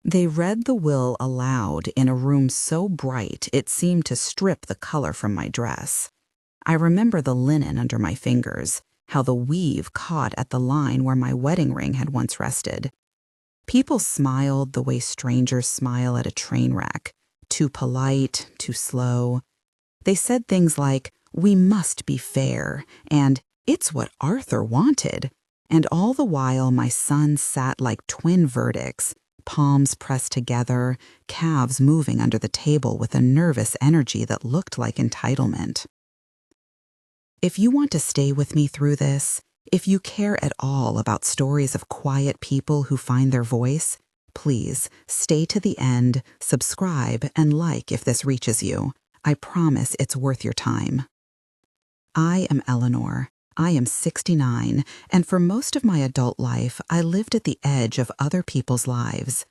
They read the will aloud in a room so bright it seemed to strip the color from my dress. I remember the linen under my fingers, how the weave caught at the line where my wedding ring had once rested. People smiled the way strangers smile at a train wreck, too polite, too slow. They said things like, "We must be fair," and "It's what Arthur wanted." And all the while my sons sat like twin verdicts, palms pressed together, calves moving under the table with a nervous energy that looked like entitlement. If you want to stay with me through this, if you care at all about stories of quiet people who find their voice, please stay to the end, subscribe, and like if this reaches you. I promise it's worth your time. I am Eleanor. I am 69, and for most of my adult life, I lived at the edge of other people's lives.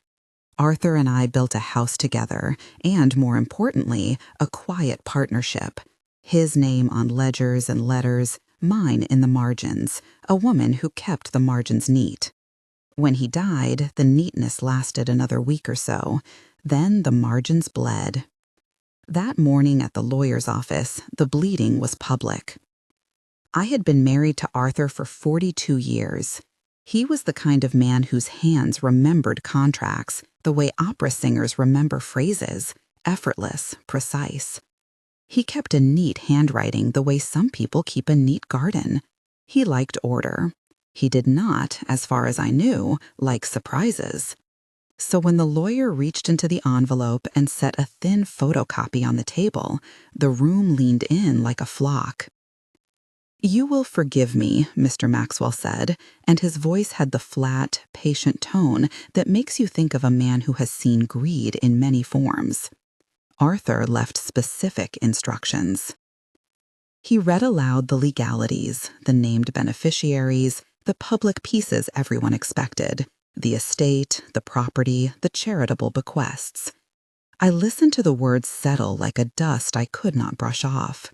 Arthur and I built a house together, and more importantly, a quiet partnership. His name on ledgers and letters, mine in the margins, a woman who kept the margins neat. When he died, the neatness lasted another week or so. Then the margins bled. That morning at the lawyer's office, the bleeding was public. I had been married to Arthur for 42 years. He was the kind of man whose hands remembered contracts the way opera singers remember phrases, effortless, precise. He kept a neat handwriting the way some people keep a neat garden. He liked order. He did not, as far as I knew, like surprises. So when the lawyer reached into the envelope and set a thin photocopy on the table, the room leaned in like a flock. "You will forgive me," Mr. Maxwell said, and his voice had the flat, patient tone that makes you think of a man who has seen greed in many forms. Arthur left specific instructions. He read aloud the legalities, the named beneficiaries, the public pieces everyone expected, the estate, the property, the charitable bequests. I listened to the words settle like a dust I could not brush off.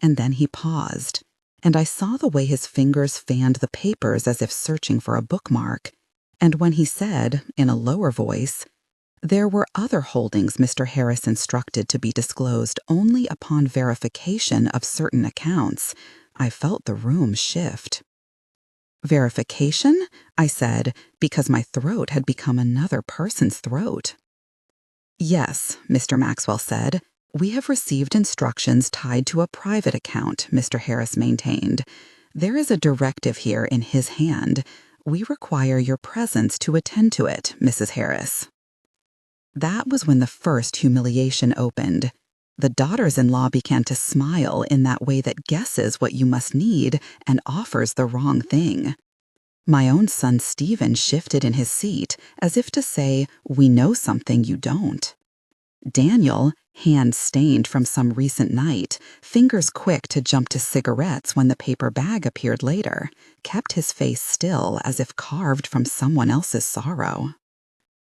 And then he paused, and I saw the way his fingers fanned the papers as if searching for a bookmark. And when he said, in a lower voice, "There were other holdings Mr. Harris instructed to be disclosed only upon verification of certain accounts," I felt the room shift. "Verification?" I said, because my throat had become another person's throat. "Yes," Mr. Maxwell said. "We have received instructions tied to a private account," Mr. Harris maintained. "There is a directive here in his hand. We require your presence to attend to it, Mrs. Harris." That was when the first humiliation opened. The daughters-in-law began to smile in that way that guesses what you must need and offers the wrong thing. My own son Stephen shifted in his seat, as if to say, "We know something you don't." Daniel, hands stained from some recent night, fingers quick to jump to cigarettes when the paper bag appeared later, kept his face still as if carved from someone else's sorrow.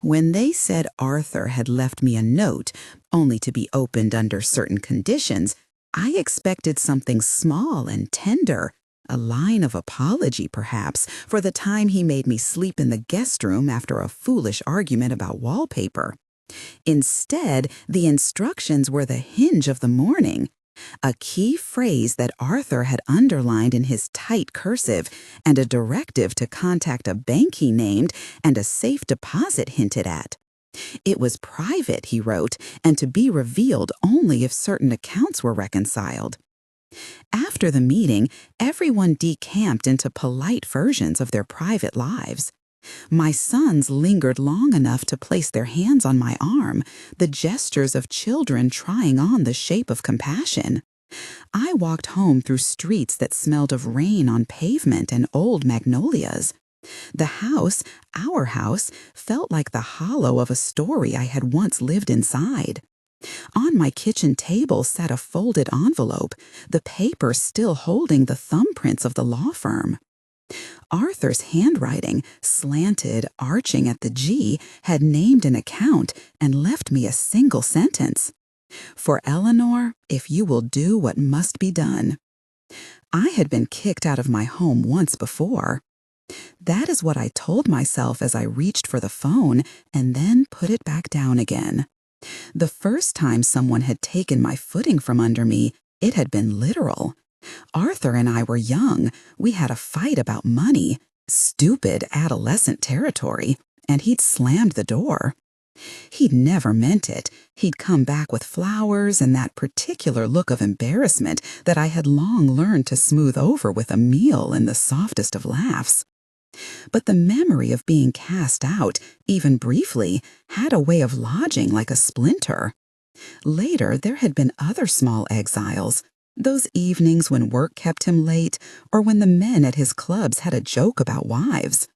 When they said Arthur had left me a note, only to be opened under certain conditions, I expected something small and tender, a line of apology perhaps, for the time he made me sleep in the guest room after a foolish argument about wallpaper. Instead, the instructions were the hinge of the morning. A key phrase that Arthur had underlined in his tight cursive, and a directive to contact a bank he named, and a safe deposit hinted at. It was private, he wrote, and to be revealed only if certain accounts were reconciled. After the meeting, everyone decamped into polite versions of their private lives. My sons lingered long enough to place their hands on my arm, the gestures of children trying on the shape of compassion. I walked home through streets that smelled of rain on pavement and old magnolias. The house, our house, felt like the hollow of a story I had once lived inside. On my kitchen table sat a folded envelope, the paper still holding the thumbprints of the law firm. Arthur's handwriting, slanted, arching at the G, had named an account and left me a single sentence. "For Eleanor, if you will do what must be done." I had been kicked out of my home once before. That is what I told myself as I reached for the phone and then put it back down again. The first time someone had taken my footing from under me, it had been literal. Arthur and I were young. We had a fight about money, stupid adolescent territory, and he'd slammed the door. He'd never meant it. He'd come back with flowers and that particular look of embarrassment that I had long learned to smooth over with a meal and the softest of laughs. But the memory of being cast out, even briefly, had a way of lodging like a splinter. Later, there had been other small exiles, those evenings when work kept him late or when the men at his clubs had a joke about wives.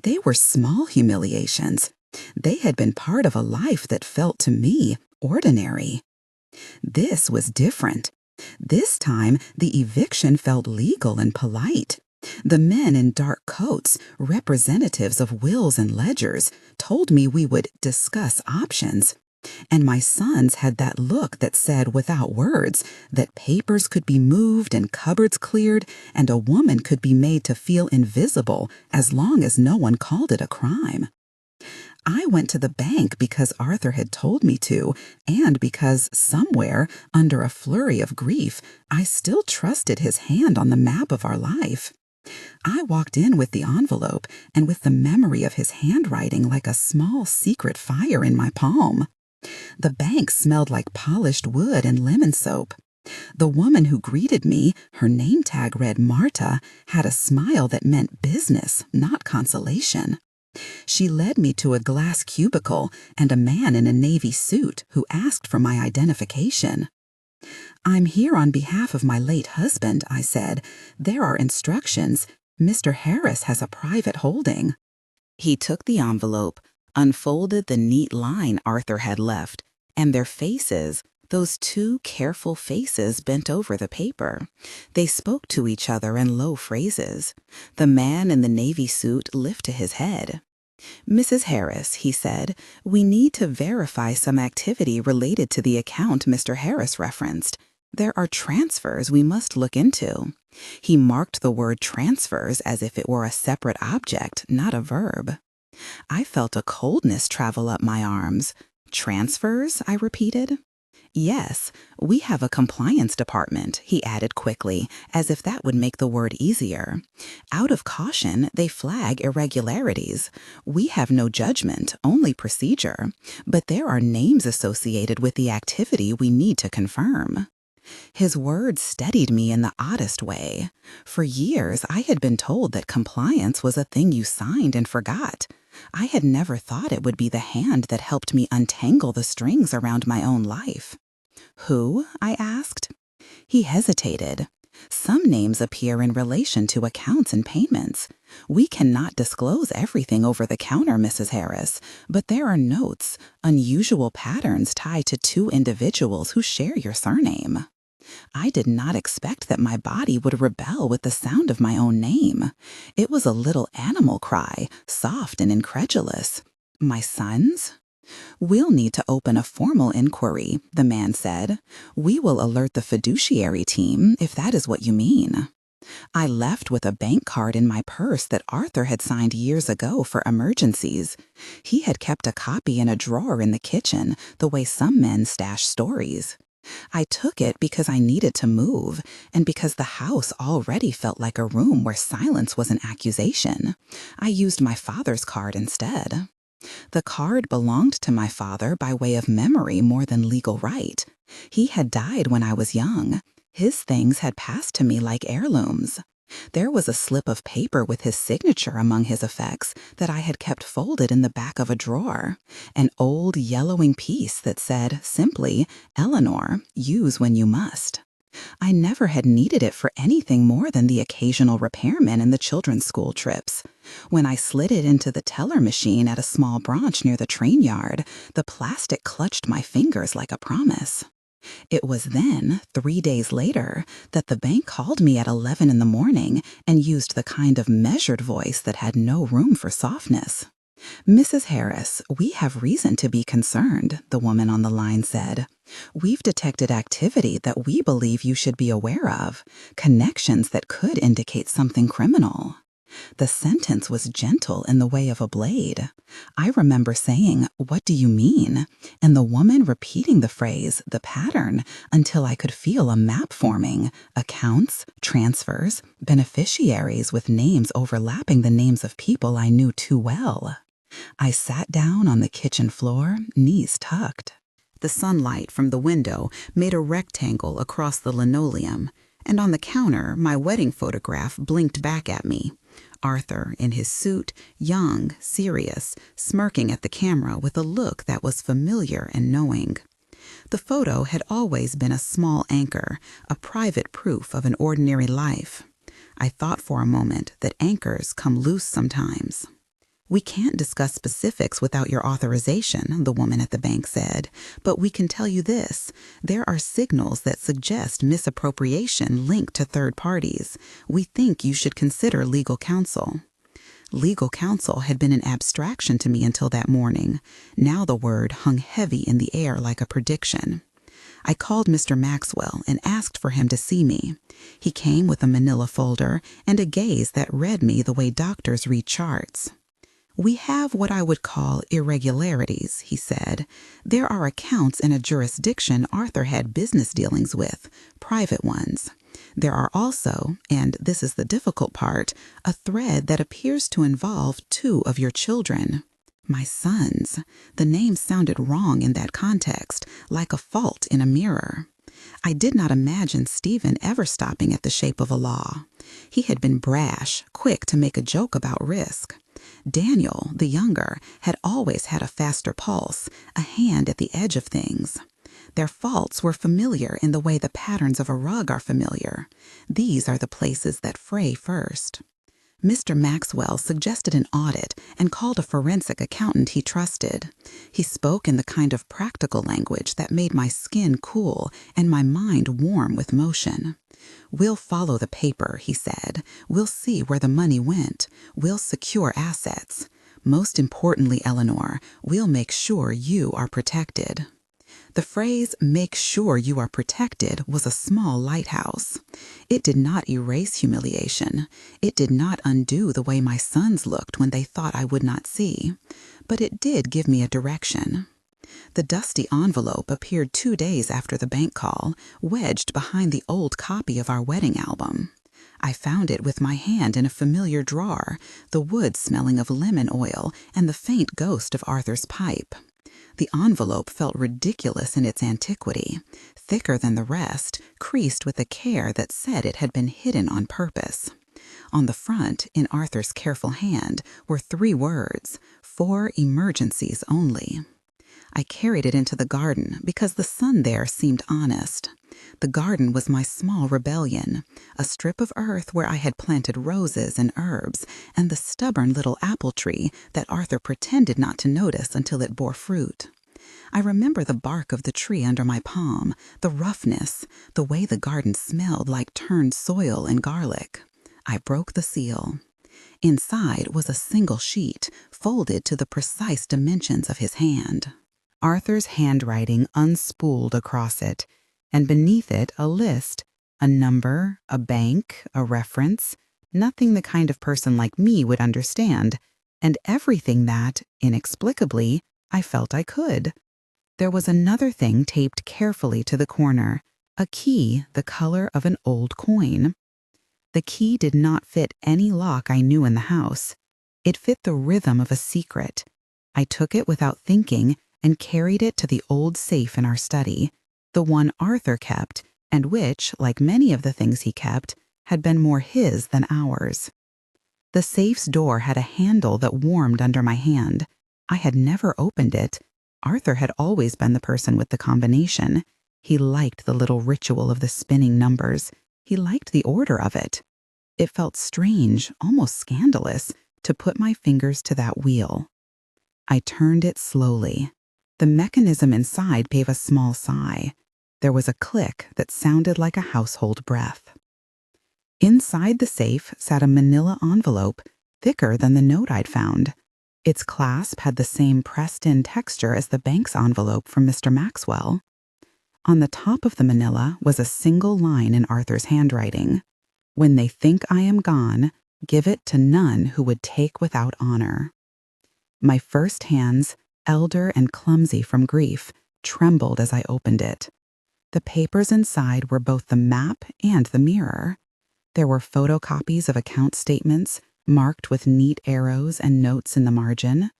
They were small humiliations. They had been part of a life that felt to me ordinary. This was different. This time, the eviction felt legal and polite. The men in dark coats, representatives of wills and ledgers, told me we would discuss options. And my sons had that look that said without words that papers could be moved and cupboards cleared and a woman could be made to feel invisible as long as no one called it a crime. I went to the bank because Arthur had told me to, and because somewhere, under a flurry of grief, I still trusted his hand on the map of our life. I walked in with the envelope and with the memory of his handwriting like a small secret fire in my palm. The bank smelled like polished wood and lemon soap. The woman who greeted me, her name tag read Marta, had a smile that meant business, not consolation. She led me to a glass cubicle and a man in a navy suit who asked for my identification. "I'm here on behalf of my late husband," I said. "There are instructions. Mr. Harris has a private holding." He took the envelope, unfolded the neat line Arthur had left, and their faces, those two careful faces, bent over the paper. They spoke to each other in low phrases. The man in the navy suit lifted his head. "Mrs. Harris," he said, "we need to verify some activity related to the account Mr. Harris referenced. There are transfers we must look into." He marked the word transfers as if it were a separate object, not a verb. I felt a coldness travel up my arms. "Transfers?" I repeated. "Yes, we have a compliance department," he added quickly, as if that would make the word easier. "Out of caution, they flag irregularities. We have no judgment, only procedure. But there are names associated with the activity we need to confirm." His words steadied me in the oddest way. For years, I had been told that compliance was a thing you signed and forgot. I had never thought it would be the hand that helped me untangle the strings around my own life. "Who?" I asked. He hesitated. "Some names appear in relation to accounts and payments. We cannot disclose everything over the counter, Mrs. Harris, but there are notes, unusual patterns tied to two individuals who share your surname." I did not expect that my body would rebel with the sound of my own name. It was a little animal cry, soft and incredulous. "My sons?" "We'll need to open a formal inquiry," the man said. "We will alert the fiduciary team, if that is what you mean." I left with a bank card in my purse that Arthur had signed years ago for emergencies. He had kept a copy in a drawer in the kitchen, the way some men stash stories. I took it because I needed to move, and because the house already felt like a room where silence was an accusation. I used my father's card instead. The card belonged to my father by way of memory more than legal right. He had died when I was young. His things had passed to me like heirlooms. There was a slip of paper with his signature among his effects that I had kept folded in the back of a drawer, an old yellowing piece that said, simply, "Eleanor, use when you must." I never had needed it for anything more than the occasional repairman and the children's school trips. When I slid it into the teller machine at a small branch near the train yard, the plastic clutched my fingers like a promise. It was then, 3 days later, that the bank called me at 11 in the morning and used the kind of measured voice that had no room for softness. "Mrs. Harris, we have reason to be concerned," the woman on the line said. "We've detected activity that we believe you should be aware of, connections that could indicate something criminal." The sentence was gentle in the way of a blade. I remember saying, "What do you mean?" and the woman repeating the phrase, the pattern, until I could feel a map forming, accounts, transfers, beneficiaries with names overlapping the names of people I knew too well. I sat down on the kitchen floor, knees tucked. The sunlight from the window made a rectangle across the linoleum, and on the counter, my wedding photograph blinked back at me. Arthur, in his suit, young, serious, smirking at the camera with a look that was familiar and knowing. The photo had always been a small anchor, a private proof of an ordinary life. I thought for a moment that anchors come loose sometimes. "We can't discuss specifics without your authorization," the woman at the bank said, "but we can tell you this. There are signals that suggest misappropriation linked to third parties. We think you should consider legal counsel." Legal counsel had been an abstraction to me until that morning. Now the word hung heavy in the air like a prediction. I called Mr. Maxwell and asked for him to see me. He came with a manila folder and a gaze that read me the way doctors read charts. "We have what I would call irregularities," he said. "There are accounts in a jurisdiction Arthur had business dealings with, private ones. There are also, and this is the difficult part, a thread that appears to involve 2 of your children." My sons. The name sounded wrong in that context, like a fault in a mirror. I did not imagine Stephen ever stopping at the shape of a law. He had been brash, quick to make a joke about risk. Daniel, the younger, had always had a faster pulse, a hand at the edge of things. Their faults were familiar in the way the patterns of a rug are familiar. These are the places that fray first. Mr. Maxwell suggested an audit and called a forensic accountant he trusted. He spoke in the kind of practical language that made my skin cool and my mind warm with motion. "We'll follow the paper," he said. "We'll see where the money went. We'll secure assets. Most importantly, Eleanor, we'll make sure you are protected." The phrase, "make sure you are protected," was a small lighthouse. It did not erase humiliation. It did not undo the way my sons looked when they thought I would not see. But it did give me a direction. The dusty envelope appeared 2 days after the bank call, wedged behind the old copy of our wedding album. I found it with my hand in a familiar drawer, the wood smelling of lemon oil and the faint ghost of Arthur's pipe. The envelope felt ridiculous in its antiquity, thicker than the rest, creased with a care that said it had been hidden on purpose. On the front, in Arthur's careful hand, were 3 words, "For emergencies only." I carried it into the garden because the sun there seemed honest. The garden was my small rebellion, a strip of earth where I had planted roses and herbs, and the stubborn little apple tree that Arthur pretended not to notice until it bore fruit. I remember the bark of the tree under my palm, the roughness, the way the garden smelled like turned soil and garlic. I broke the seal. Inside was a single sheet, folded to the precise dimensions of his hand. Arthur's handwriting unspooled across it, and beneath it a list, a number, a bank, a reference, nothing the kind of person like me would understand, and everything that, inexplicably, I felt I could. There was another thing taped carefully to the corner, a key the color of an old coin. The key did not fit any lock I knew in the house. It fit the rhythm of a secret. I took it without thinking and carried it to the old safe in our study, the one Arthur kept, and which, like many of the things he kept, had been more his than ours. The safe's door had a handle that warmed under my hand. I had never opened it. Arthur had always been the person with the combination. He liked the little ritual of the spinning numbers. He liked the order of it. It felt strange, almost scandalous, to put my fingers to that wheel. I turned it slowly. The mechanism inside gave a small sigh. There was a click that sounded like a household breath. Inside the safe sat a manila envelope, thicker than the note I'd found. Its clasp had the same pressed-in texture as the bank's envelope from Mr. Maxwell. On the top of the manila was a single line in Arthur's handwriting. "When they think I am gone, Give it to none who would take without honor. My first hands, elder and clumsy from grief, trembled as I opened it. The papers inside were both the map and the mirror. There were photocopies of account statements, marked with neat arrows and notes in the margin.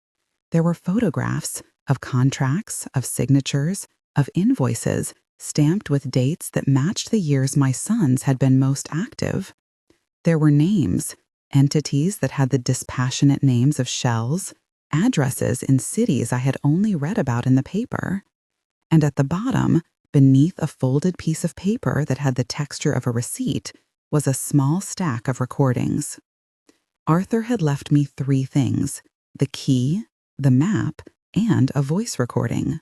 There were photographs of contracts, of signatures, of invoices, stamped with dates that matched the years my sons had been most active. There were names, entities that had the dispassionate names of shells, addresses in cities I had only read about in the paper. And at the bottom, beneath a folded piece of paper that had the texture of a receipt, was a small stack of recordings. Arthur had left me 3 things: the key, the map, and a voice recording.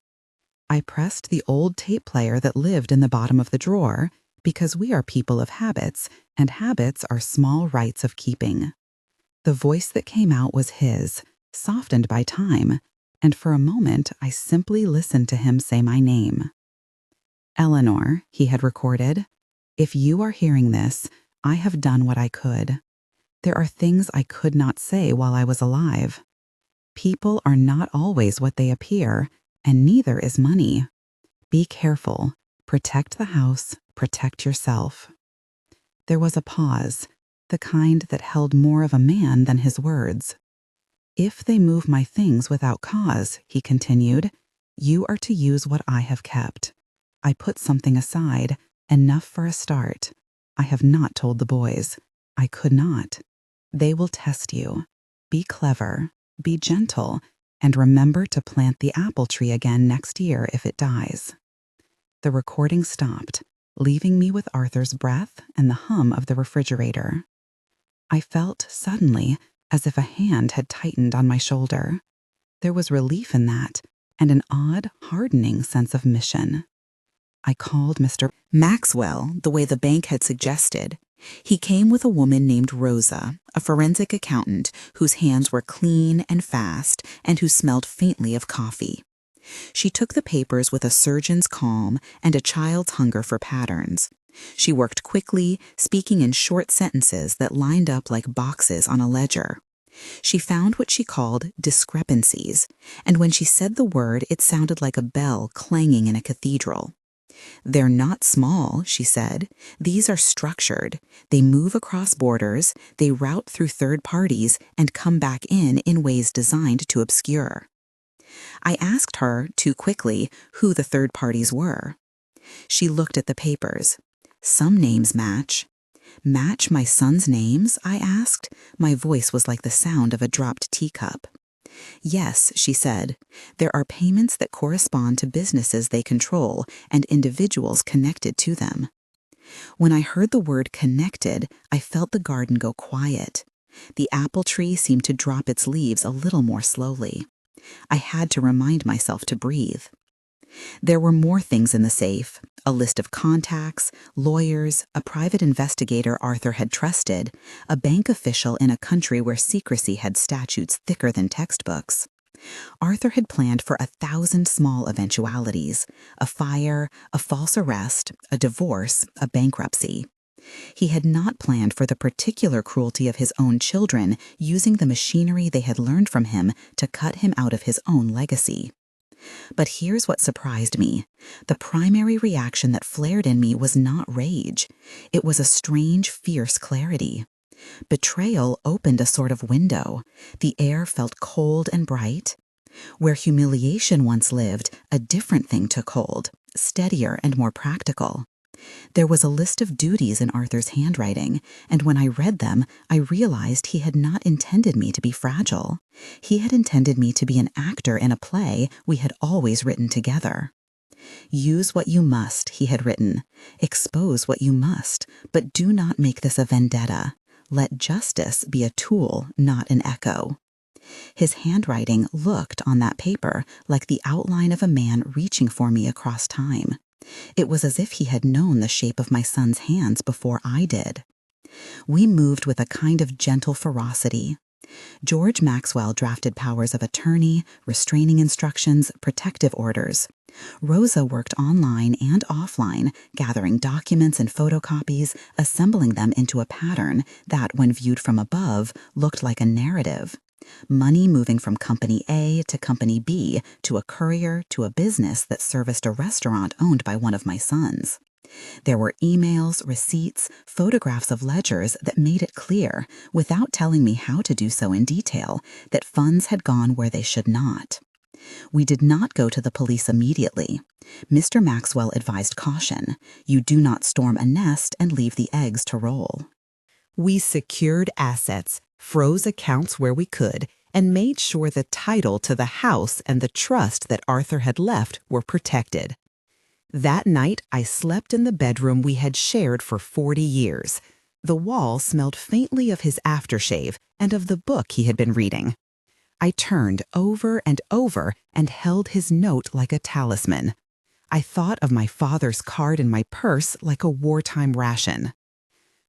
I pressed the old tape player that lived in the bottom of the drawer, because we are people of habits, and habits are small rites of keeping. The voice that came out was his, softened by time, and for a moment I simply listened to him say my name. Eleanor, he had recorded, if you are hearing this, I have done what I could. There are things I could not say while I was alive. People are not always what they appear, and neither is money. Be careful. Protect the house. Protect yourself. There was a pause, the kind that held more of a man than his words. If they move my things without cause, he continued, you are to use what I have kept. I put something aside, enough for a start. I have not told the boys. I could not. They will test you. Be clever, be gentle, and remember to plant the apple tree again next year if it dies. The recording stopped, leaving me with Arthur's breath and the hum of the refrigerator. I felt suddenly as if a hand had tightened on my shoulder. There was relief in that, and an odd, hardening sense of mission. I called Mr. Maxwell the way the bank had suggested. He came with a woman named Rosa, a forensic accountant whose hands were clean and fast and who smelled faintly of coffee. She took the papers with a surgeon's calm and a child's hunger for patterns. She worked quickly, speaking in short sentences that lined up like boxes on a ledger. She found what she called discrepancies, and when she said the word, it sounded like a bell clanging in a cathedral. They're not small, she said. These are structured. They move across borders, they route through third parties, and come back in ways designed to obscure. I asked her, too quickly, who the third parties were. She looked at the papers. Some names match. Match my sons' names? I asked. My voice was like the sound of a dropped teacup. Yes, she said. There are payments that correspond to businesses they control and individuals connected to them. When I heard the word connected, I felt the garden go quiet. The apple tree seemed to drop its leaves a little more slowly. I had to remind myself to breathe. There were more things in the safe, a list of contacts, lawyers, a private investigator Arthur had trusted, a bank official in a country where secrecy had statutes thicker than textbooks. Arthur had planned for 1,000 small eventualities: a fire, a false arrest, a divorce, a bankruptcy. He had not planned for the particular cruelty of his own children, using the machinery they had learned from him to cut him out of his own legacy. But here's what surprised me. The primary reaction that flared in me was not rage. It was a strange, fierce clarity. Betrayal opened a sort of window. The air felt cold and bright. Where humiliation once lived, a different thing took hold, steadier and more practical. There was a list of duties in Arthur's handwriting, and when I read them, I realized he had not intended me to be fragile. He had intended me to be an actor in a play we had always written together. Use what you must, he had written. Expose what you must, but do not make this a vendetta. Let justice be a tool, not an echo. His handwriting looked on that paper like the outline of a man reaching for me across time. It was as if he had known the shape of my son's hands before I did. We moved with a kind of gentle ferocity. George Maxwell drafted powers of attorney, restraining instructions, protective orders. Rosa worked online and offline, gathering documents and photocopies, assembling them into a pattern that, when viewed from above, looked like a narrative. Money moving from Company A to Company B to a courier to a business that serviced a restaurant owned by one of my sons. There were emails, receipts, photographs of ledgers that made it clear, without telling me how to do so in detail, that funds had gone where they should not. We did not go to the police immediately. Mr. Maxwell advised caution. You do not storm a nest and leave the eggs to roll. We secured assets, froze accounts where we could, and made sure the title to the house and the trust that Arthur had left were protected. That night, I slept in the bedroom we had shared for 40 years. The wall smelled faintly of his aftershave and of the book he had been reading. I turned over and over and held his note like a talisman. I thought of my father's card in my purse like a wartime ration.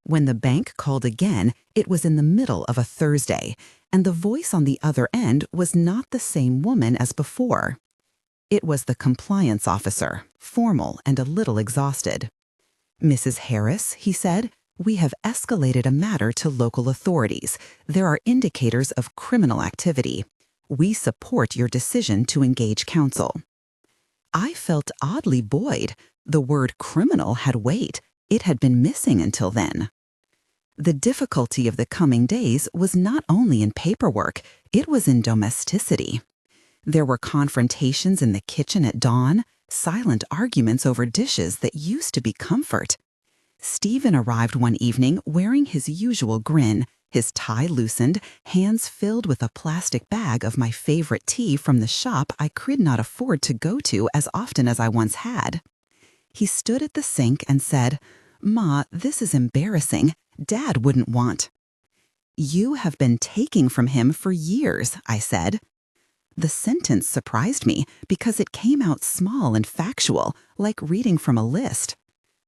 When the bank called again, it was in the middle of a Thursday, and the voice on the other end was not the same woman as before. It was the compliance officer, formal and a little exhausted. Mrs. Harris, he said, we have escalated a matter to local authorities. There are indicators of criminal activity. We support your decision to engage counsel. I felt oddly buoyed. The word criminal had weight. It had been missing until then. The difficulty of the coming days was not only in paperwork, it was in domesticity. There were confrontations in the kitchen at dawn, silent arguments over dishes that used to be comfort. Stephen arrived one evening wearing his usual grin, his tie loosened, hands filled with a plastic bag of my favorite tea from the shop I could not afford to go to as often as I once had. He stood at the sink and said, "Ma, this is embarrassing. Dad wouldn't want." "You have been taking from him for years," I said. The sentence surprised me because it came out small and factual, like reading from a list.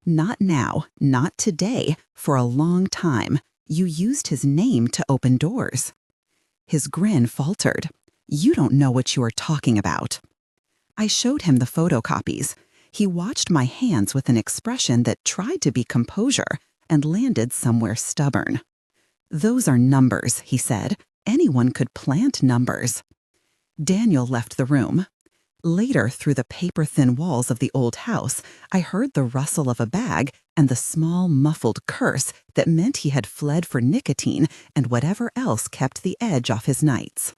Not now, not today, for a long time. You used his name to open doors. His grin faltered. You don't know what you are talking about. I showed him the photocopies. He watched my hands with an expression that tried to be composure and landed somewhere stubborn. Those are numbers, he said. Anyone could plant numbers. Daniel left the room. Later, through the paper-thin walls of the old house, I heard the rustle of a bag and the small, muffled curse that meant he had fled for nicotine and whatever else kept the edge off his nights.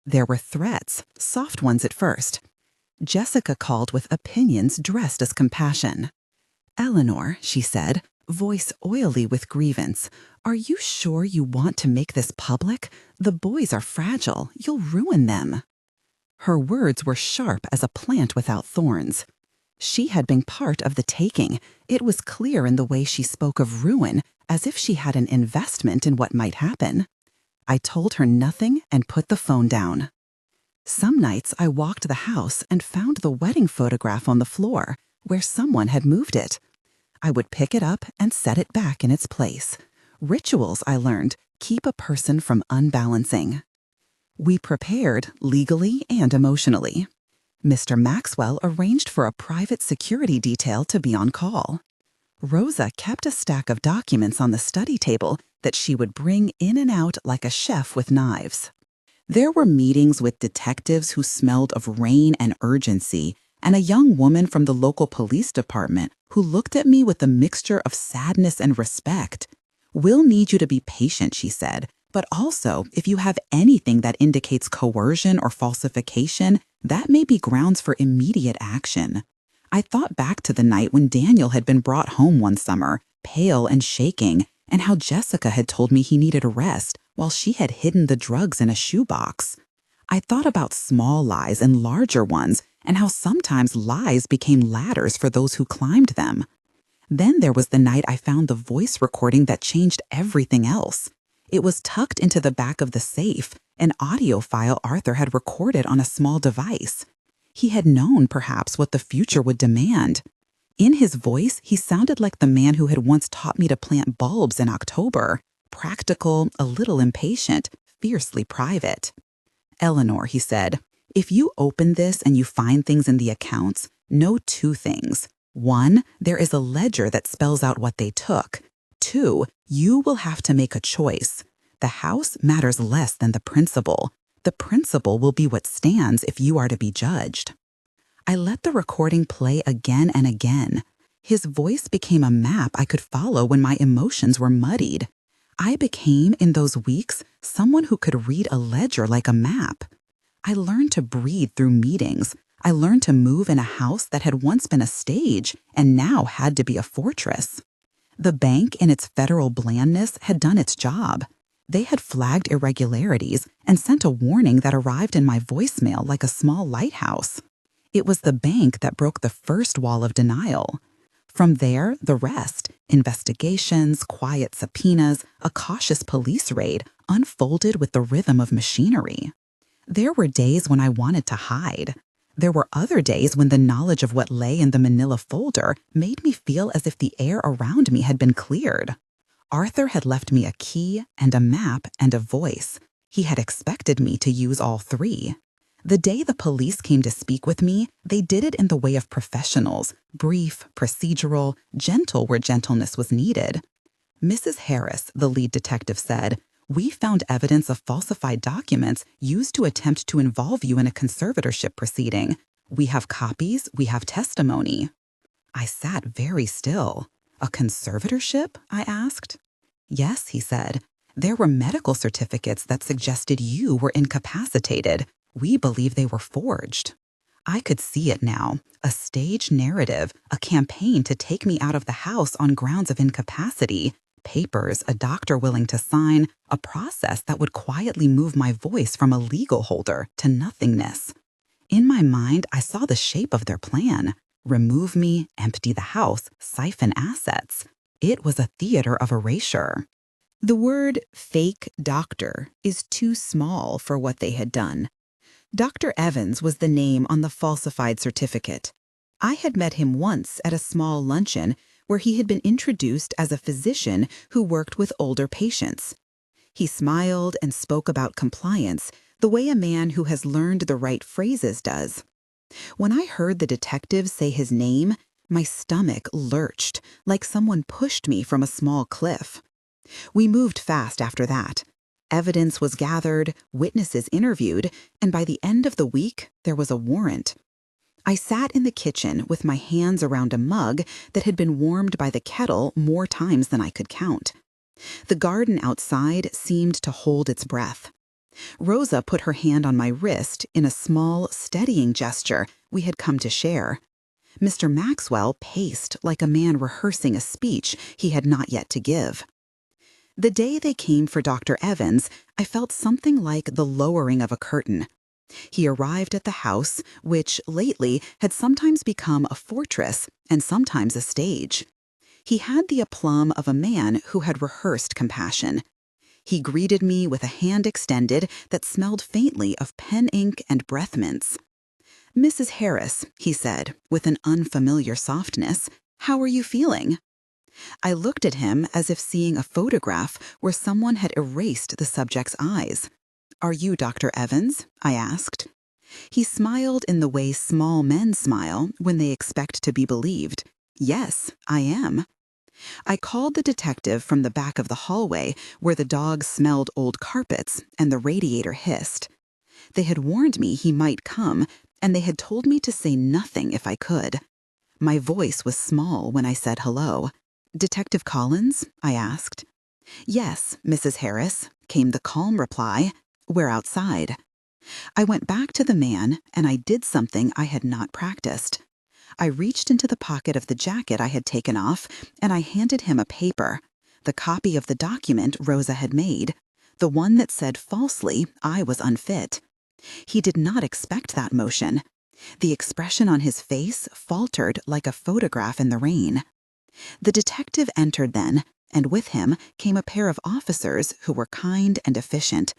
There were threats, soft ones at first. Jessica called with opinions dressed as compassion. "Eleanor," she said, voice oily with grievance, "are you sure you want to make this public? The boys are fragile. You'll ruin them." Her words were sharp as a plant without thorns. She had been part of the taking. It was clear in the way she spoke of ruin, as if she had an investment in what might happen. I told her nothing and put the phone down. Some nights I walked the house and found the wedding photograph on the floor, where someone had moved it. I would pick it up and set it back in its place. Rituals, I learned, keep a person from unbalancing. We prepared legally and emotionally. Mr. Maxwell arranged for a private security detail to be on call. Rosa kept a stack of documents on the study table that she would bring in and out like a chef with knives. There were meetings with detectives who smelled of rain and urgency, and a young woman from the local police department who looked at me with a mixture of sadness and respect. "We'll need you to be patient," she said, "but also, if you have anything that indicates coercion or falsification, that may be grounds for immediate action." I thought back to the night when Daniel had been brought home one summer, pale and shaking, and how Jessica had told me he needed a rest while she had hidden the drugs in a shoebox. I thought about small lies and larger ones, and how sometimes lies became ladders for those who climbed them. Then there was the night I found the voice recording that changed everything else. It was tucked into the back of the safe, an audio file Arthur had recorded on a small device. He had known, perhaps, what the future would demand. In his voice, he sounded like the man who had once taught me to plant bulbs in October. Practical, a little impatient, fiercely private. "Eleanor," he said, If you open this and you find things in the accounts, know two things. One, there is a ledger that spells out what they took. Two, you will have to make a choice. The house matters less than the principal. The principal will be what stands if you are to be judged. I let the recording play again and again. His voice became a map I could follow when my emotions were muddied. I became, in those weeks, someone who could read a ledger like a map. I learned to breathe through meetings. I learned to move in a house that had once been a stage and now had to be a fortress. The bank, in its federal blandness, had done its job. They had flagged irregularities and sent a warning that arrived in my voicemail like a small lighthouse. It was the bank that broke the first wall of denial. From there, the rest, investigations, quiet subpoenas, a cautious police raid, unfolded with the rhythm of machinery. There were days when I wanted to hide. There were other days when the knowledge of what lay in the manila folder made me feel as if the air around me had been cleared. Arthur had left me a key and a map and a voice. He had expected me to use all three. The day the police came to speak with me, they did it in the way of professionals, brief, procedural, gentle where gentleness was needed. Mrs. Harris, the lead detective, said, "We found evidence of falsified documents used to attempt to involve you in a conservatorship proceeding. We have copies, we have testimony." I sat very still. "A conservatorship?" I asked. "Yes," he said. "There were medical certificates that suggested you were incapacitated. We believe they were forged." I could see it now, a staged narrative, a campaign to take me out of the house on grounds of incapacity, papers, a doctor willing to sign, a process that would quietly move my voice from a legal holder to nothingness. In my mind, I saw the shape of their plan. Remove me, empty the house, siphon assets. It was a theater of erasure. The word fake doctor is too small for what they had done. Dr. Evans was the name on the falsified certificate. I had met him once at a small luncheon where he had been introduced as a physician who worked with older patients. He smiled and spoke about compliance the way a man who has learned the right phrases does. When I heard the detective say his name, my stomach lurched like someone pushed me from a small cliff. We moved fast after that. Evidence was gathered, witnesses interviewed, and by the end of the week, there was a warrant. I sat in the kitchen with my hands around a mug that had been warmed by the kettle more times than I could count. The garden outside seemed to hold its breath. Rosa put her hand on my wrist in a small, steadying gesture we had come to share. Mr. Maxwell paced like a man rehearsing a speech he had not yet to give. The day they came for Dr. Evans, I felt something like the lowering of a curtain. He arrived at the house, which, lately, had sometimes become a fortress and sometimes a stage. He had the aplomb of a man who had rehearsed compassion. He greeted me with a hand extended that smelled faintly of pen ink and breath mints. "Mrs. Harris," he said, with an unfamiliar softness, "how are you feeling?" I looked at him as if seeing a photograph where someone had erased the subject's eyes. "Are you Dr. Evans?" I asked. He smiled in the way small men smile when they expect to be believed. "Yes, I am." I called the detective from the back of the hallway where the dog smelled old carpets and the radiator hissed. They had warned me he might come, and they had told me to say nothing if I could. My voice was small when I said hello. "Detective Collins?" I asked. "Yes, Mrs. Harris," came the calm reply. "We're outside." I went back to the man, and I did something I had not practiced. I reached into the pocket of the jacket I had taken off, and I handed him a paper, the copy of the document Rosa had made, the one that said falsely I was unfit. He did not expect that motion. The expression on his face faltered like a photograph in the rain. The detective entered then, and with him came a pair of officers who were kind and efficient.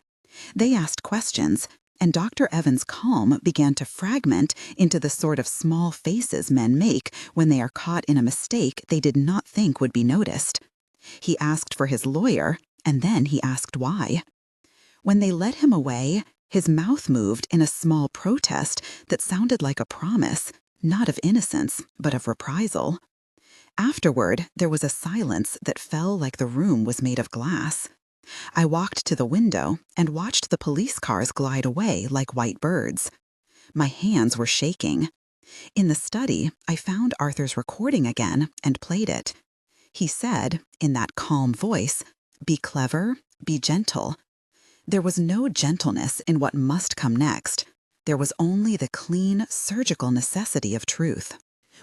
They asked questions, and Dr. Evans' calm began to fragment into the sort of small faces men make when they are caught in a mistake they did not think would be noticed. He asked for his lawyer, and then he asked why. When they led him away, His mouth moved in a small protest that sounded like a promise, not of innocence, but of reprisal. Afterward, there was a silence that fell like the room was made of glass. I walked to the window and watched the police cars glide away like white birds. My hands were shaking. In the study, I found Arthur's recording again and played it. He said, in that calm voice, "Be clever, be gentle." There was no gentleness in what must come next. There was only the clean, surgical necessity of truth.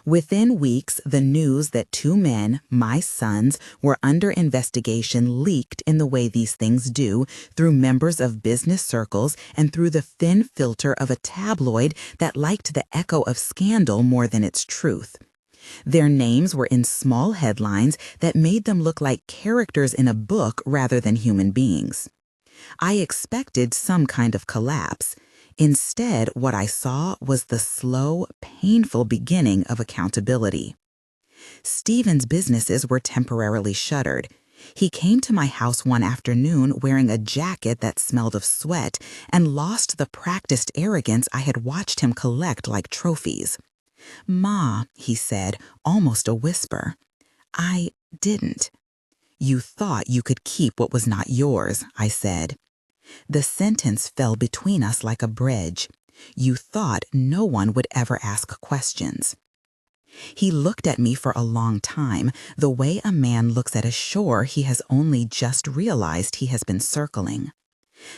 Within weeks, the news that 2 men, my sons, were under investigation leaked in the way these things do, through members of business circles and through the thin filter of a tabloid that liked the echo of scandal more than its truth. Their names were in small headlines that made them look like characters in a book rather than human beings. I expected some kind of collapse. Instead, what I saw was the slow, painful beginning of accountability. Stephen's businesses were temporarily shuttered. He came to my house one afternoon wearing a jacket that smelled of sweat and lost the practiced arrogance I had watched him collect like trophies. "Ma," he said, almost a whisper. "I didn't." "You thought you could keep what was not yours," I said. The sentence fell between us like a bridge. You thought no one would ever ask questions. He looked at me for a long time, the way a man looks at a shore he has only just realized he has been circling.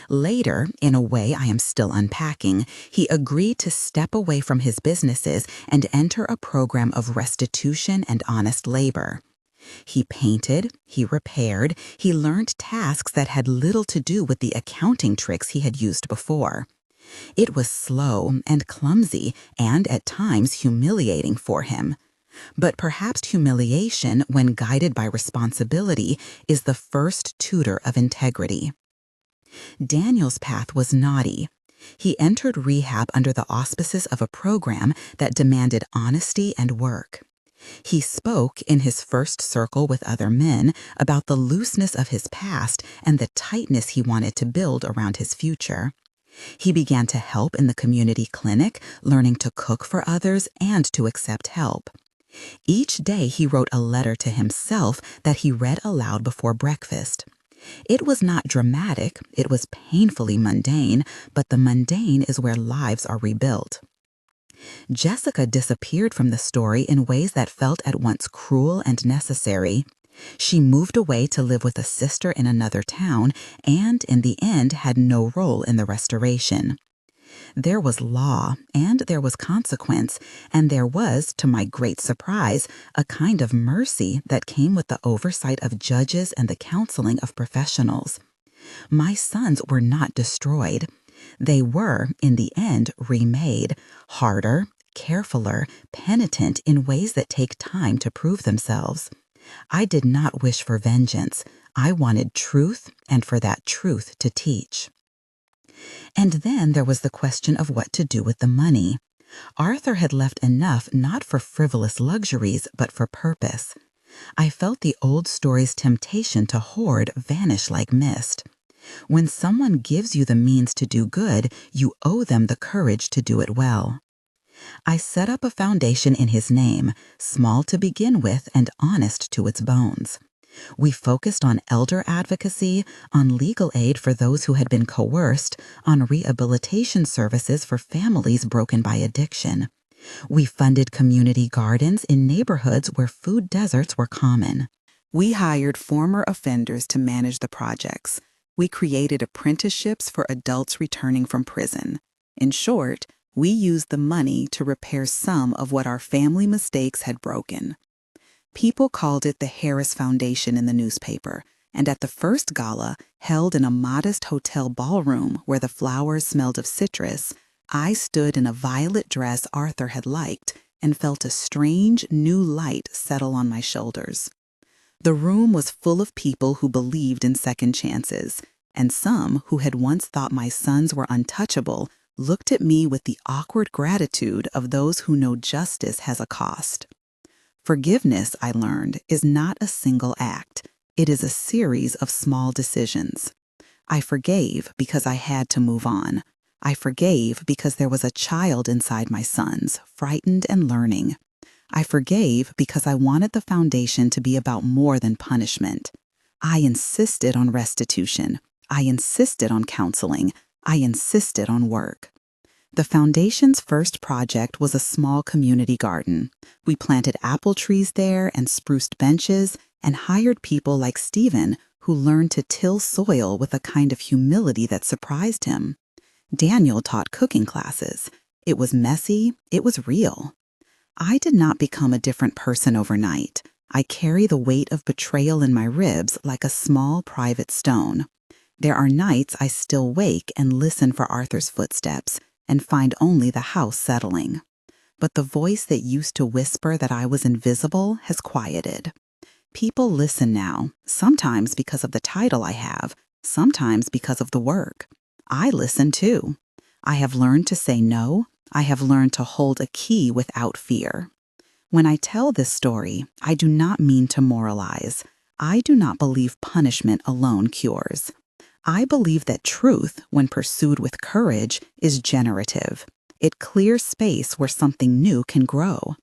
Later, in a way I am still unpacking, he agreed to step away from his businesses and enter a program of restitution and honest labor. He painted, he repaired, he learned tasks that had little to do with the accounting tricks he had used before. It was slow and clumsy and at times humiliating for him. But perhaps humiliation, when guided by responsibility, is the first tutor of integrity. Daniel's path was naughty. He entered rehab under the auspices of a program that demanded honesty and work. He spoke in his first circle with other men about the looseness of his past and the tightness he wanted to build around his future. He began to help in the community clinic, learning to cook for others and to accept help. Each day he wrote a letter to himself that he read aloud before breakfast. It was not dramatic, it was painfully mundane, but the mundane is where lives are rebuilt. Jessica disappeared from the story in ways that felt at once cruel and necessary. She moved away to live with a sister in another town and, in the end, had no role in the restoration. There was law, and there was consequence, and there was, to my great surprise, a kind of mercy that came with the oversight of judges and the counseling of professionals. My sons were not destroyed. They were, in the end, remade, harder, carefuler, penitent in ways that take time to prove themselves. I did not wish for vengeance. I wanted truth, and for that truth to teach. And then there was the question of what to do with the money. Arthur had left enough not for frivolous luxuries, but for purpose. I felt the old story's temptation to hoard vanish like mist. When someone gives you the means to do good, you owe them the courage to do it well. I set up a foundation in his name, small to begin with and honest to its bones. We focused on elder advocacy, on legal aid for those who had been coerced, on rehabilitation services for families broken by addiction. We funded community gardens in neighborhoods where food deserts were common. We hired former offenders to manage the projects. We created apprenticeships for adults returning from prison. In short, we used the money to repair some of what our family mistakes had broken. People called it the Harris Foundation in the newspaper, and at the first gala, held in a modest hotel ballroom where the flowers smelled of citrus, I stood in a violet dress Arthur had liked and felt a strange, new light settle on my shoulders. The room was full of people who believed in second chances, and some who had once thought my sons were untouchable looked at me with the awkward gratitude of those who know justice has a cost. Forgiveness, I learned, is not a single act. It is a series of small decisions. I forgave because I had to move on. I forgave because there was a child inside my sons, frightened and learning. I forgave because I wanted the foundation to be about more than punishment. I insisted on restitution. I insisted on counseling. I insisted on work. The foundation's first project was a small community garden. We planted apple trees there and spruced benches and hired people like Stephen who learned to till soil with a kind of humility that surprised him. Daniel taught cooking classes. It was messy. It was real. I did not become a different person overnight. I carry the weight of betrayal in my ribs like a small private stone. There are nights I still wake and listen for Arthur's footsteps and find only the house settling. But the voice that used to whisper that I was invisible has quieted. People listen now, sometimes because of the title I have, sometimes because of the work. I listen too. I have learned to say no. I have learned to hold a key without fear. When I tell this story, I do not mean to moralize. I do not believe punishment alone cures. I believe that truth, when pursued with courage, is generative. It clears space where something new can grow.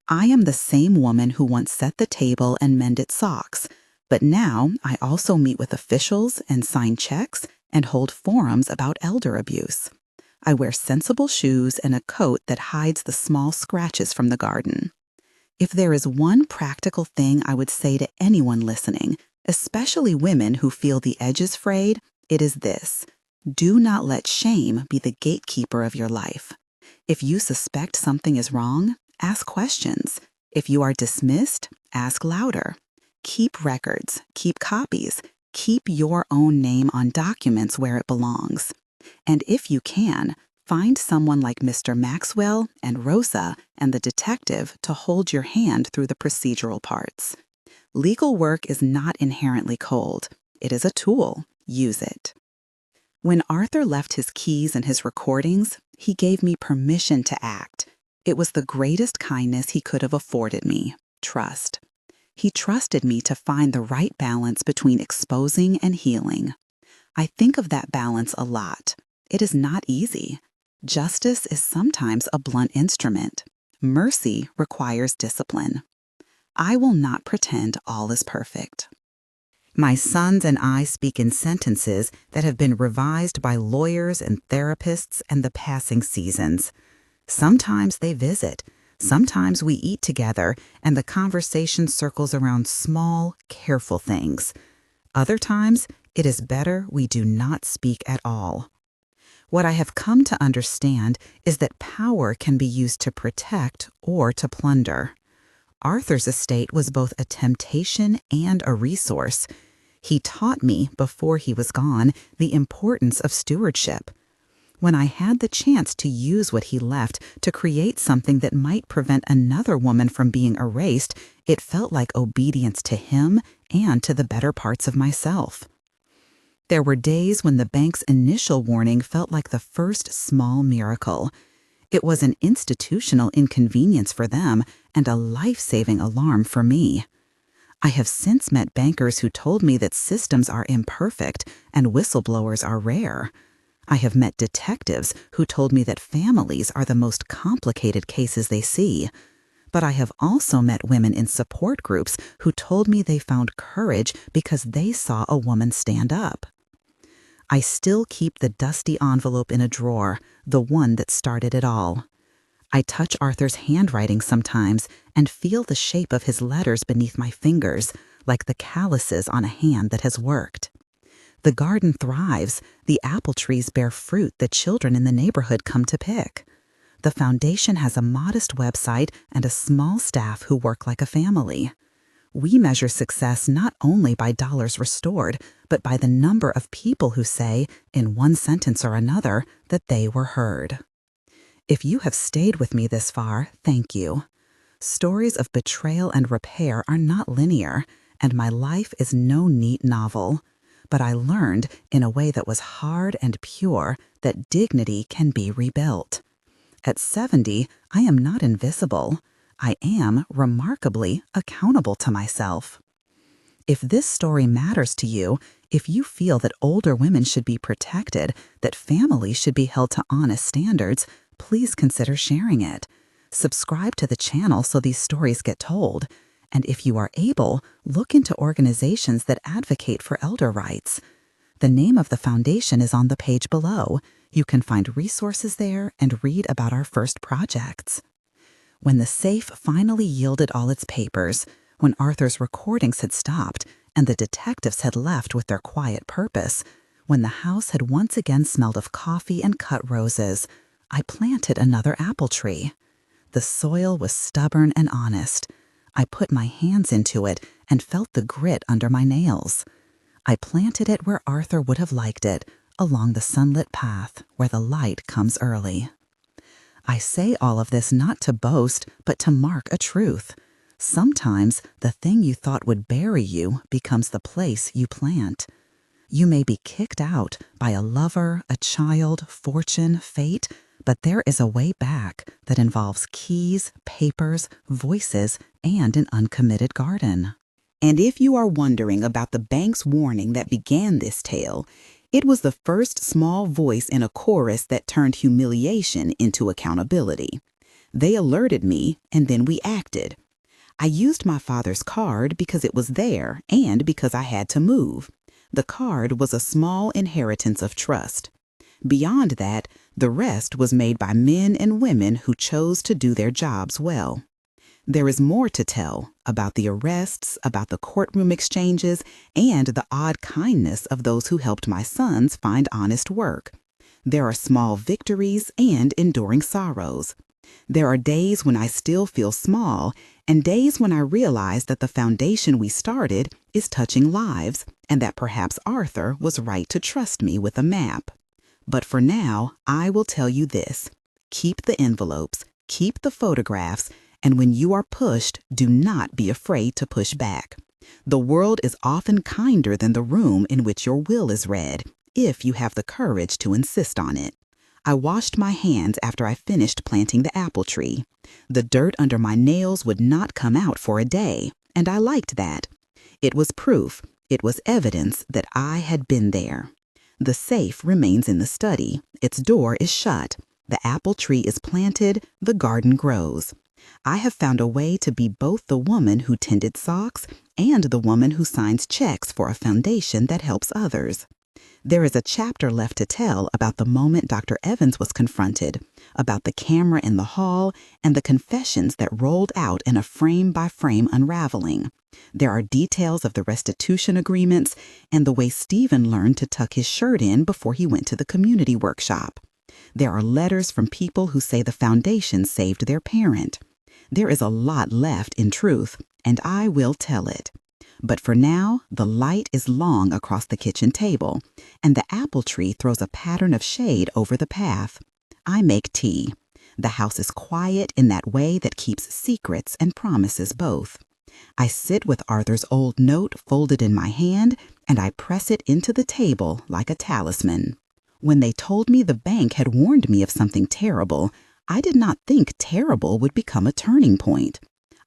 I am the same woman who once set the table and mended socks, but now I also meet with officials and sign checks and hold forums about elder abuse. I wear sensible shoes and a coat that hides the small scratches from the garden. If there is one practical thing I would say to anyone listening, especially women who feel the edges frayed, it is this: do not let shame be the gatekeeper of your life. If you suspect something is wrong, ask questions. If you are dismissed, ask louder. Keep records, keep copies, keep your own name on documents where it belongs. And if you can, find someone like Mr. Maxwell and Rosa and the detective to hold your hand through the procedural parts. Legal work is not inherently cold. It is a tool. Use it. When Arthur left his keys and his recordings, he gave me permission to act. It was the greatest kindness he could have afforded me: trust. He trusted me to find the right balance between exposing and healing. I think of that balance a lot. It is not easy. Justice is sometimes a blunt instrument. Mercy requires discipline. I will not pretend all is perfect. My sons and I speak in sentences that have been revised by lawyers and therapists and the passing seasons. Sometimes they visit. Sometimes we eat together, and the conversation circles around small, careful things. Other times, it is better we do not speak at all. What I have come to understand is that power can be used to protect or to plunder. Arthur's estate was both a temptation and a resource. He taught me, before he was gone, the importance of stewardship. When I had the chance to use what he left to create something that might prevent another woman from being erased, it felt like obedience to him and to the better parts of myself. There were days when the bank's initial warning felt like the first small miracle. It was an institutional inconvenience for them and a life-saving alarm for me. I have since met bankers who told me that systems are imperfect and whistleblowers are rare. I have met detectives who told me that families are the most complicated cases they see. But I have also met women in support groups who told me they found courage because they saw a woman stand up. I still keep the dusty envelope in a drawer, the one that started it all. I touch Arthur's handwriting sometimes and feel the shape of his letters beneath my fingers, like the calluses on a hand that has worked. The garden thrives. The apple trees bear fruit that children in the neighborhood come to pick. The foundation has a modest website and a small staff who work like a family. We measure success not only by dollars restored, but by the number of people who say, in one sentence or another, that they were heard. If you have stayed with me this far, thank you. Stories of betrayal and repair are not linear, and my life is no neat novel. But I learned, in a way that was hard and pure, that dignity can be rebuilt. At 70, I am not invisible. I am, remarkably, accountable to myself. If this story matters to you, If you feel that older women should be protected, that families should be held to honest standards, please consider sharing it. Subscribe to the channel so these stories get told. And if you are able, look into organizations that advocate for elder rights. The name of the foundation is on the page below. You can find resources there and read about our first projects. When the safe finally yielded all its papers, when Arthur's recordings had stopped and the detectives had left with their quiet purpose, when the house had once again smelled of coffee and cut roses, I planted another apple tree. The soil was stubborn and honest. I put my hands into it and felt the grit under my nails. I planted it where Arthur would have liked it, along the sunlit path where the light comes early. I say all of this not to boast, but to mark a truth. Sometimes the thing you thought would bury you becomes the place you plant. You may be kicked out by a lover, a child, fortune, fate, but there is a way back that involves keys, papers, voices, and an uncommitted garden. And if you are wondering about the bank's warning that began this tale, it was the first small voice in a chorus that turned humiliation into accountability. They alerted me, and then we acted. I used my father's card because it was there and because I had to move. The card was a small inheritance of trust. Beyond that, the rest was made by men and women who chose to do their jobs well. There is more to tell about the arrests, about the courtroom exchanges, and the odd kindness of those who helped my sons find honest work. There are small victories and enduring sorrows. There are days when I still feel small, and days when I realize that the foundation we started is touching lives, and that perhaps Arthur was right to trust me with a map. But for now, I will tell you this. Keep the envelopes, keep the photographs, and when you are pushed, do not be afraid to push back. The world is often kinder than the room in which your will is read, if you have the courage to insist on it. I washed my hands after I finished planting the apple tree. The dirt under my nails would not come out for a day, and I liked that. It was proof, it was evidence that I had been there. The safe remains in the study. Its door is shut. The apple tree is planted. The garden grows. I have found a way to be both the woman who tended socks and the woman who signs checks for a foundation that helps others. There is a chapter left to tell about the moment Dr. Evans was confronted, about the camera in the hall, and the confessions that rolled out in a frame-by-frame unraveling. There are details of the restitution agreements and the way Stephen learned to tuck his shirt in before he went to the community workshop. There are letters from people who say the foundation saved their parent. There is a lot left in truth, and I will tell it. But for now, the light is long across the kitchen table, and the apple tree throws a pattern of shade over the path. I make tea. The house is quiet in that way that keeps secrets and promises both. I sit with Arthur's old note folded in my hand, and I press it into the table like a talisman. When they told me the bank had warned me of something terrible, I did not think terrible would become a turning point.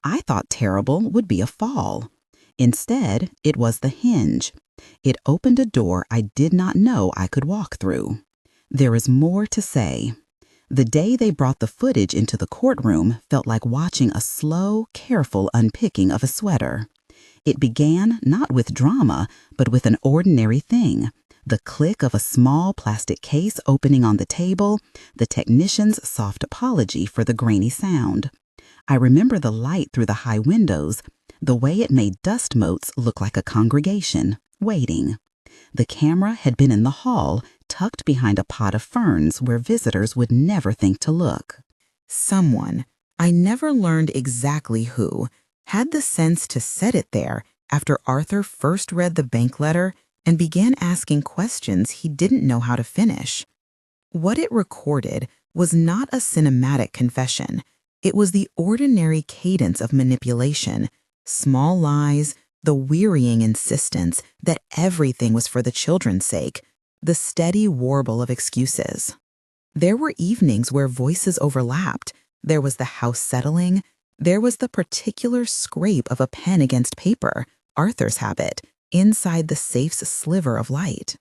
I thought terrible would be a fall. Instead, it was the hinge. It opened a door I did not know I could walk through. There is more to say. The day they brought the footage into the courtroom felt like watching a slow, careful unpicking of a sweater. It began not with drama, but with an ordinary thing. The click of a small plastic case opening on the table, the technician's soft apology for the grainy sound. I remember the light through the high windows, the way it made dust motes look like a congregation, waiting. The camera had been in the hall, tucked behind a pot of ferns where visitors would never think to look. Someone, I never learned exactly who, had the sense to set it there after Arthur first read the bank letter and began asking questions he didn't know how to finish. What it recorded was not a cinematic confession. It was the ordinary cadence of manipulation, small lies, the wearying insistence that everything was for the children's sake, the steady warble of excuses. There were evenings where voices overlapped. There was the house settling. There was the particular scrape of a pen against paper, Arthur's habit, inside the safe's sliver of light.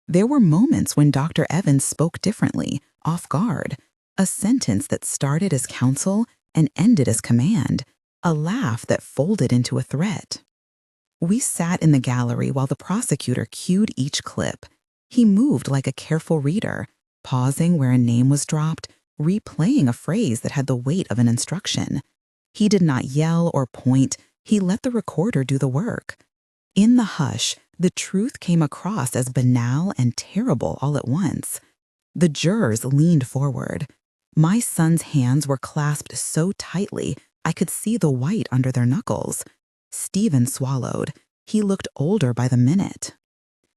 There were moments when Dr. Evans spoke differently, off guard, a sentence that started as counsel and ended as command, a laugh that folded into a threat. We sat in the gallery while the prosecutor cued each clip. He moved like a careful reader, pausing where a name was dropped, replaying a phrase that had the weight of an instruction. He did not yell or point, he let the recorder do the work. In the hush, the truth came across as banal and terrible all at once. The jurors leaned forward. My son's hands were clasped so tightly I could see the white under their knuckles. Stephen swallowed. He looked older by the minute.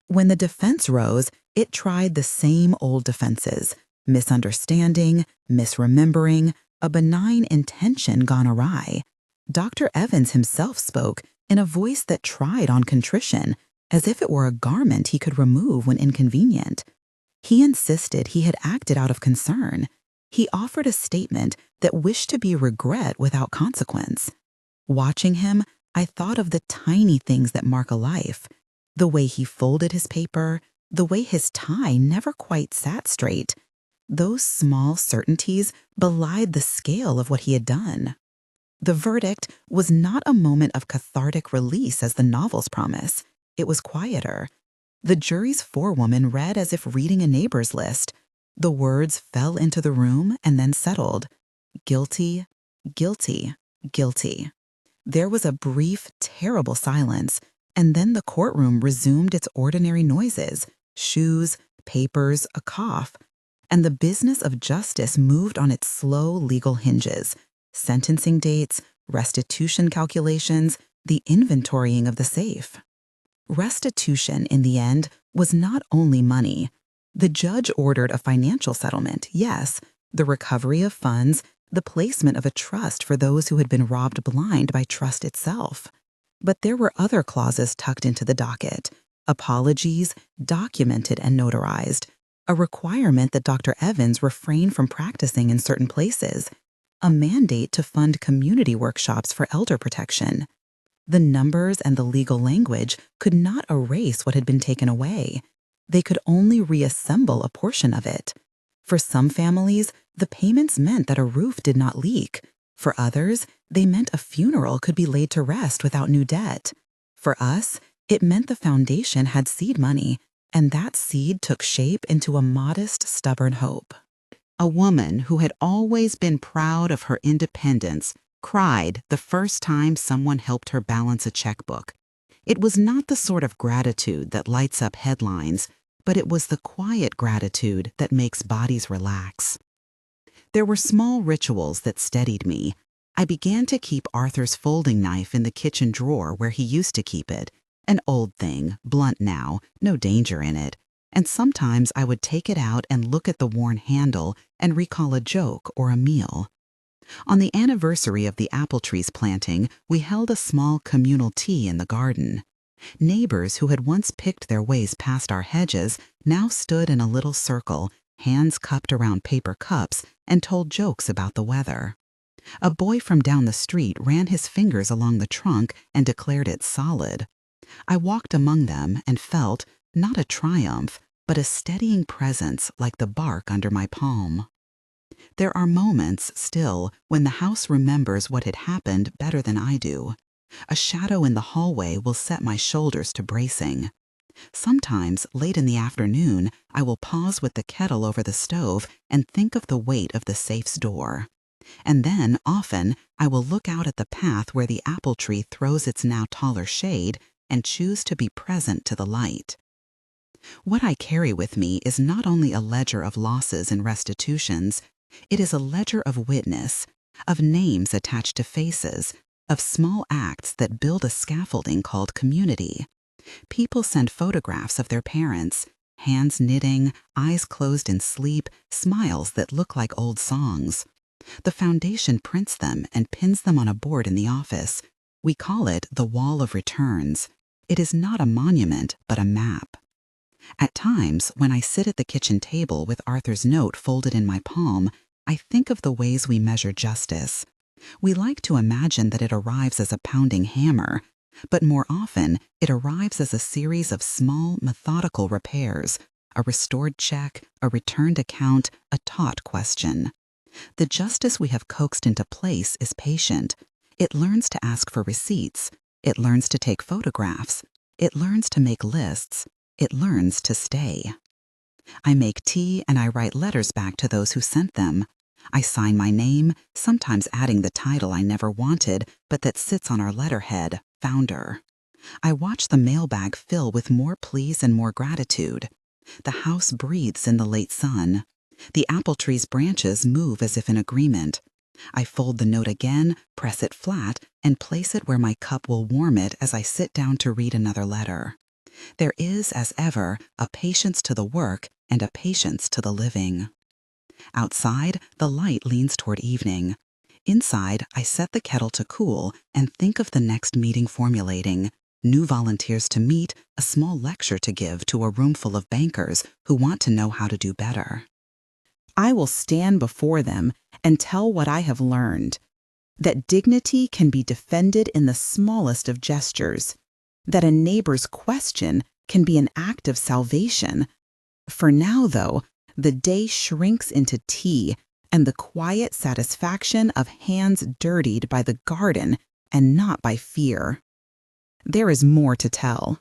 When the defense rose, it tried the same old defenses: misunderstanding, misremembering, a benign intention gone awry. Dr. Evans himself spoke in a voice that tried on contrition, as if it were a garment he could remove when inconvenient. He insisted he had acted out of concern. He offered a statement that wished to be regret without consequence. Watching him, I thought of the tiny things that mark a life: the way he folded his paper, the way his tie never quite sat straight. Those small certainties belied the scale of what he had done. The verdict was not a moment of cathartic release as the novels promise. It was quieter. The jury's forewoman read as if reading a neighbor's list. The words fell into the room and then settled. Guilty, guilty, guilty. There was a brief, terrible silence, and then the courtroom resumed its ordinary noises: shoes, papers, a cough. And the business of justice moved on its slow legal hinges: sentencing dates, restitution calculations, the inventorying of the safe. Restitution, in the end, was not only money. The judge ordered a financial settlement, yes, the recovery of funds, the placement of a trust for those who had been robbed blind by trust itself. But there were other clauses tucked into the docket: apologies, documented and notarized, a requirement that Dr. Evans refrain from practicing in certain places, a mandate to fund community workshops for elder protection. The numbers and the legal language could not erase what had been taken away. They could only reassemble a portion of it. For some families, the payments meant that a roof did not leak. For others, they meant a funeral could be laid to rest without new debt. For us, it meant the foundation had seed money, and that seed took shape into a modest, stubborn hope. A woman who had always been proud of her independence cried the first time someone helped her balance a checkbook. It was not the sort of gratitude that lights up headlines, but it was the quiet gratitude that makes bodies relax. There were small rituals that steadied me. I began to keep Arthur's folding knife in the kitchen drawer where he used to keep it, an old thing, blunt now, no danger in it, and sometimes I would take it out and look at the worn handle and recall a joke or a meal. On the anniversary of the apple tree's planting, we held a small communal tea in the garden. Neighbors who had once picked their ways past our hedges now stood in a little circle, hands cupped around paper cups, and told jokes about the weather. A boy from down the street ran his fingers along the trunk and declared it solid. I walked among them and felt, not a triumph, but a steadying presence like the bark under my palm. There are moments, still, when the house remembers what had happened better than I do. A shadow in the hallway will set my shoulders to bracing. Sometimes, late in the afternoon, I will pause with the kettle over the stove and think of the weight of the safe's door. And then, often, I will look out at the path where the apple tree throws its now taller shade and choose to be present to the light. What I carry with me is not only a ledger of losses and restitutions, it is a ledger of witness, of names attached to faces, of small acts that build a scaffolding called community. People send photographs of their parents, hands knitting, eyes closed in sleep, smiles that look like old songs. The foundation prints them and pins them on a board in the office. We call it the Wall of Returns. It is not a monument, but a map. At times, when I sit at the kitchen table with Arthur's note folded in my palm, I think of the ways we measure justice. We like to imagine that it arrives as a pounding hammer, But more often, it arrives as a series of small, methodical repairs, a restored check, a returned account, a taught question. The justice we have coaxed into place is patient. It learns to ask for receipts. It learns to take photographs. It learns to make lists. It learns to stay. I make tea and I write letters back to those who sent them. I sign my name, sometimes adding the title I never wanted, but that sits on our letterhead, Founder. I watch the mailbag fill with more pleas and more gratitude. The house breathes in the late sun. The apple tree's branches move as if in agreement. I fold the note again, press it flat, and place it where my cup will warm it as I sit down to read another letter. There is, as ever, a patience to the work and a patience to the living. Outside, the light leans toward evening. Inside, I set the kettle to cool and think of the next meeting formulating. New volunteers to meet, a small lecture to give to a room full of bankers who want to know how to do better. I will stand before them and tell what I have learned, that dignity can be defended in the smallest of gestures, that a neighbor's question can be an act of salvation. For now, though, the day shrinks into tea and the quiet satisfaction of hands dirtied by the garden and not by fear. There is more to tell.